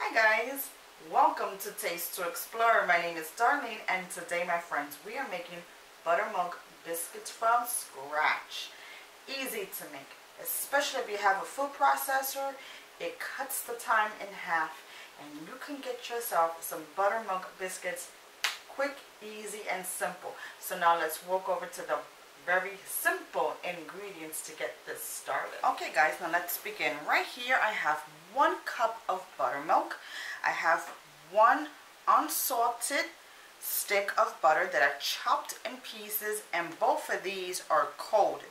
Hi guys, welcome to Taste to Explore. My name is Darlene and today my friends we are making buttermilk biscuits from scratch. Easy to make, especially if you have a food processor. It cuts the time in half and you can get yourself some buttermilk biscuits quick, easy and simple. So now let's walk over to the very simple ingredients to get this started. Okay guys, now let's begin. Right here I have 1 cup of buttermilk. I have 1 unsalted stick of butter that I chopped in pieces, and both of these are cold.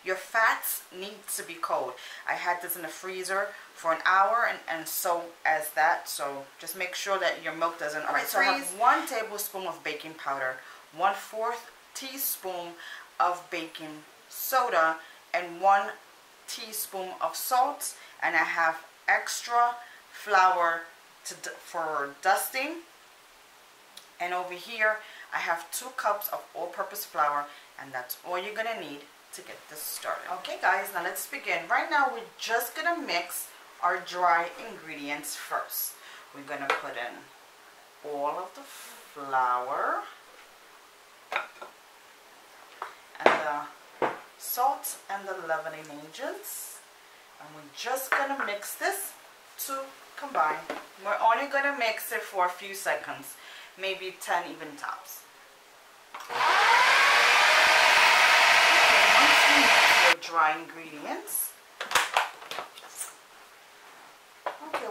Your fats need to be cold. I had this in the freezer for an hour and so as that, so just make sure that your milk doesn't freeze. So I have 1 tablespoon of baking powder, 1/4 teaspoon of baking soda, and 1 teaspoon of salt, and I have extra flour for dusting. And over here I have 2 cups of all-purpose flour, and that's all you're gonna need to get this started. Okay guys, now let's begin. Right now we're just gonna mix our dry ingredients first. We're gonna put in all of the flour and the salt and the leavening agents, and we're just gonna mix this to combine. We're only gonna mix it for a few seconds, maybe 10 even tops.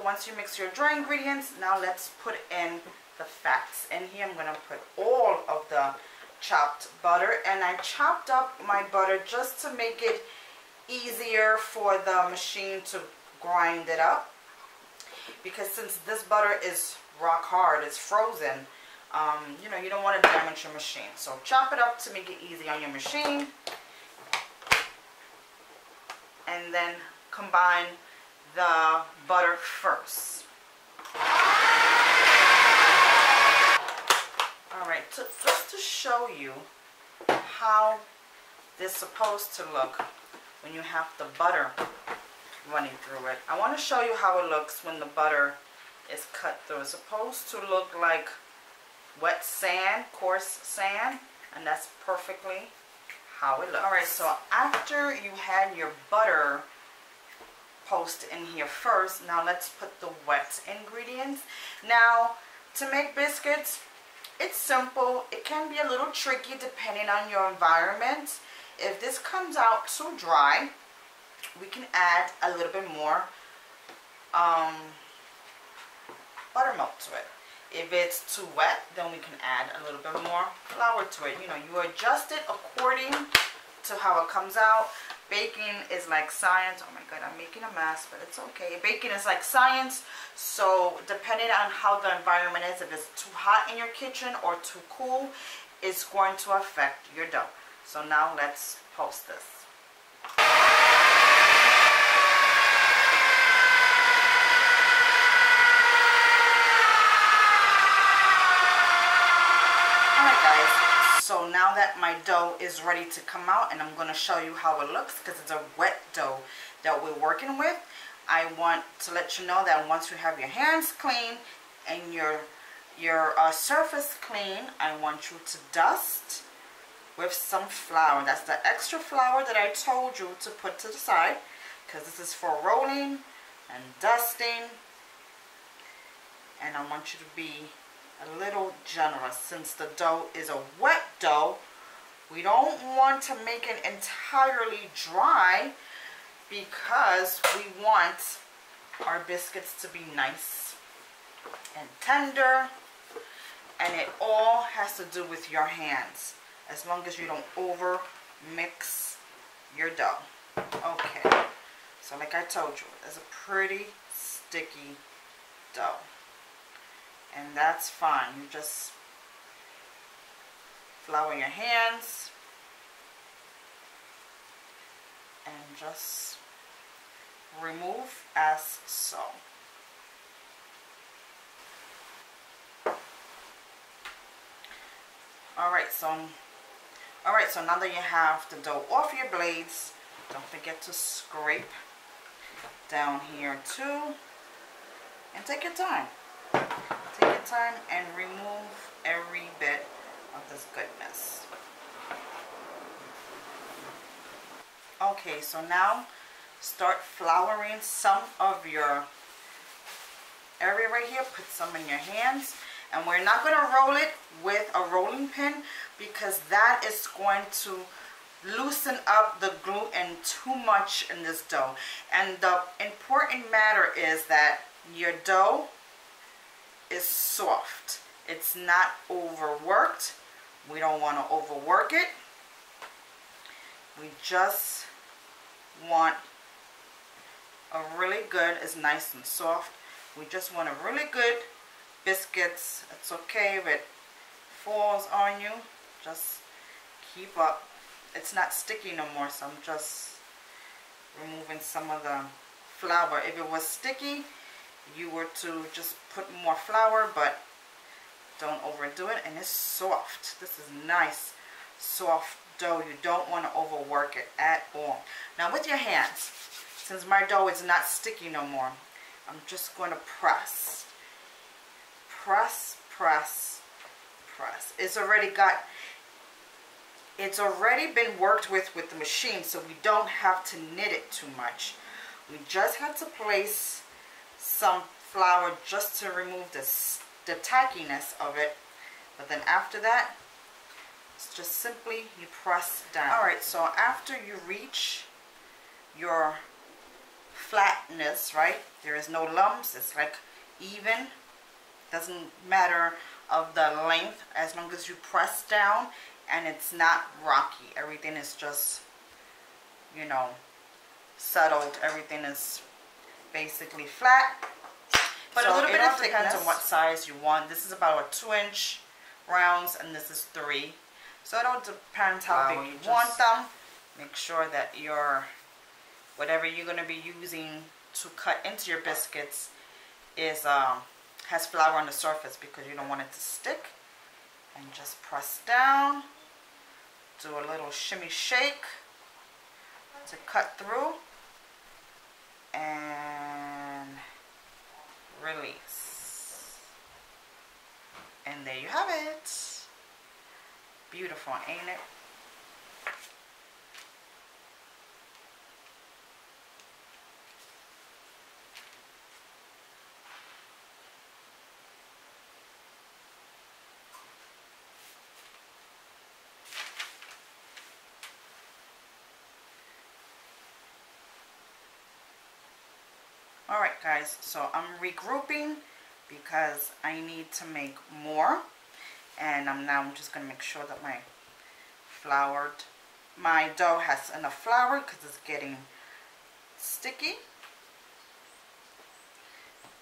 Once you mix your dry ingredients, now let's put in the fats. In here I'm gonna put all of the chopped butter, and I chopped up my butter just to make it easier for the machine to grind it up, because since this butter is rock hard, it's frozen, you know, you don't want to damage your machine, so chop it up to make it easy on your machine, and then combine the butter first. Alright, just to show you how this is supposed to look when you have the butter running through it, I want to show you how it looks when the butter is cut through. It's supposed to look like wet sand, coarse sand, and that's perfectly how it looks. Alright, so after you had your butter post in here first, now let's put the wet ingredients. Now, to make biscuits, it's simple. It can be a little tricky depending on your environment. If this comes out too dry, we can add a little bit more buttermilk to it. If it's too wet, then we can add a little bit more flour to it. You know, you adjust it according to how it comes out. Baking is like science. Oh my god, I'm making a mess, but it's okay. Baking is like science, so depending on how the environment is, if it's too hot in your kitchen or too cool, it's going to affect your dough. So now let's post this. So now that my dough is ready to come out, and I'm going to show you how it looks because it's a wet dough that we're working with, I want to let you know that once you have your hands clean and your surface clean, I want you to dust with some flour. That's the extra flour that I told you to put to the side, because this is for rolling and dusting, and I want you to be a little generous. Since the dough is a wet dough, we don't want to make it entirely dry because we want our biscuits to be nice and tender, and it all has to do with your hands, as long as you don't over mix your dough. Okay, so like I told you, it's a pretty sticky dough, and that's fine. You just flour your hands and just remove as so. Alright, so now that you have the dough off your blades, don't forget to scrape down here too. And take your time. Take your time and remove every bit of this goodness. Okay, so now start flouring some of your area right here. Put some in your hands. And we're not going to roll it with a rolling pin because that is going to loosen up the gluten too much in this dough. And the important matter is that your dough is soft. It's not overworked. We don't want to overwork it. We just want a really good, it's nice and soft. We just want a really good biscuits. It's okay if it falls on you. Just keep up. It's not sticky no more, so I'm just removing some of the flour. If it was sticky, you were to just put more flour, but don't overdo it. And it's soft. This is nice, soft dough. You don't want to overwork it at all. Now with your hands, since my dough is not sticky no more, I'm just going to press. Press, press, press. It's already been worked with the machine, so we don't have to knit it too much. We just have to place some flour just to remove the tackiness of it. But then after that, it's just simply you press down. Alright, so after you reach your flatness, right? There is no lumps. It's like even. Doesn't matter of the length as long as you press down and it's not rocky. Everything is just, you know, settled. Everything is basically flat. But so a little bit of thickness. Depends on what size you want. This is about a 2-inch rounds and this is 3. So it all depends how big you want them. Make sure that whatever you're going to be using to cut into your biscuits is has flour on the surface because you don't want it to stick. And just press down, do a little shimmy shake to cut through, and release. And there you have it. Beautiful, ain't it? Alright guys, so I'm regrouping because I need to make more, and I'm just going to make sure that my dough has enough flour because it's getting sticky.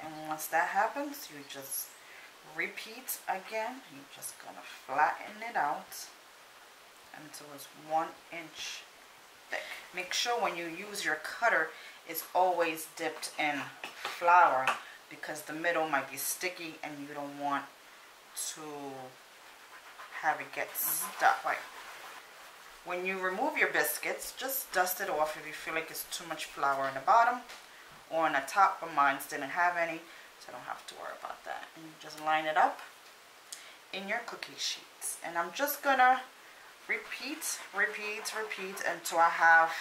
And once that happens, you just repeat again. You're just going to flatten it out until it's 1 inch thick. Make sure when you use your cutter, it's always dipped in flour because the middle might be sticky and you don't want to have it get stuck. Like when you remove your biscuits, just dust it off if you feel like it's too much flour in the bottom or on the top. But mine didn't have any, so I don't have to worry about that. And you just line it up in your cookie sheets. And I'm just gonna repeat until I have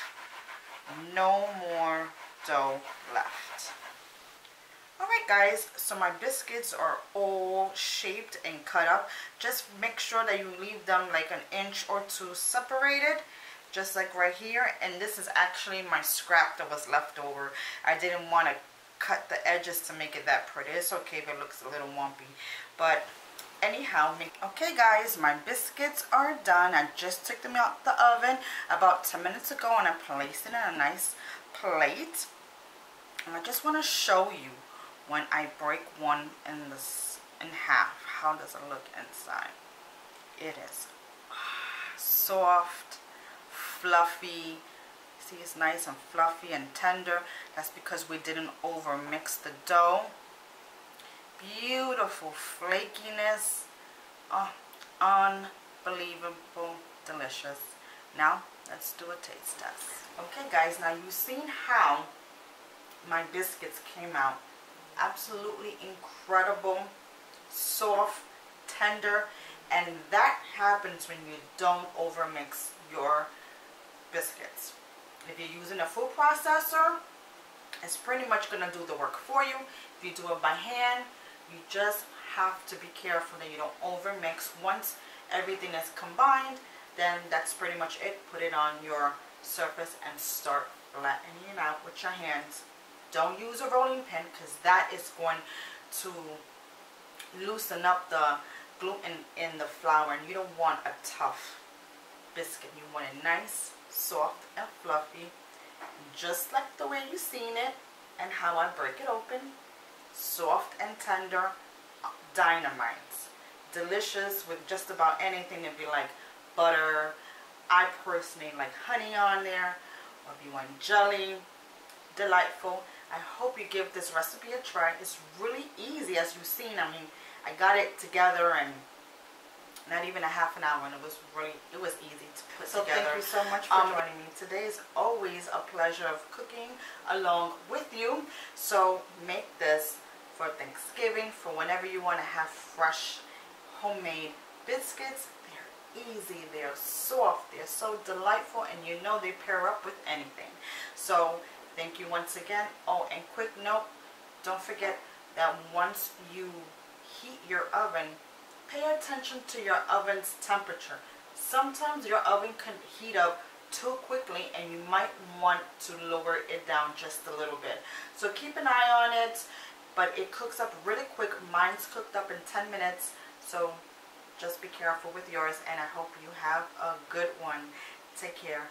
no more dough left. Alright guys, so my biscuits are all shaped and cut up. Just make sure that you leave them like 1 inch or 2 separated, just like right here. And this is actually my scrap that was left over. I didn't want to cut the edges to make it that pretty. It's okay if it looks a little lumpy, but anyhow. Okay guys, my biscuits are done. I just took them out the oven about 10 minutes ago and I placed it in a nice plate. And I just want to show you when I break one in half, how does it look inside. It is soft, fluffy. See, it's nice and fluffy and tender. That's because we didn't over mix the dough. Beautiful flakiness. Oh, unbelievable delicious. Now let's do a taste test. Okay guys, now you've seen how my biscuits came out absolutely incredible, soft, tender, and that happens when you don't overmix your biscuits. If you're using a food processor, it's pretty much going to do the work for you. If you do it by hand, you just have to be careful that you don't overmix. Once everything is combined, then that's pretty much it. Put it on your surface and start flattening it out with your hands. Don't use a rolling pin because that is going to loosen up the gluten in the flour, and you don't want a tough biscuit. You want it nice, soft, and fluffy, just like the way you've seen it and how I break it open. Soft and tender, dynamite. Delicious with just about anything. If you like butter, I personally like honey on there, or if you want jelly, delightful. I hope you give this recipe a try. It's really easy, as you've seen. I mean, I got it together in not even a half an hour, and it was easy to put together. Thank you so much for joining me. Today is always a pleasure of cooking along with you. So make this for Thanksgiving, for whenever you want to have fresh homemade biscuits. They're easy, they're soft, they're so delightful, and you know they pair up with anything. So thank you once again. Oh, and quick note, don't forget that once you heat your oven, pay attention to your oven's temperature. Sometimes your oven can heat up too quickly and you might want to lower it down just a little bit. So keep an eye on it, but it cooks up really quick. Mine's cooked up in 10 minutes, so just be careful with yours, and I hope you have a good one. Take care.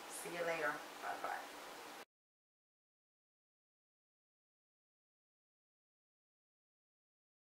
See you later. Bye-bye.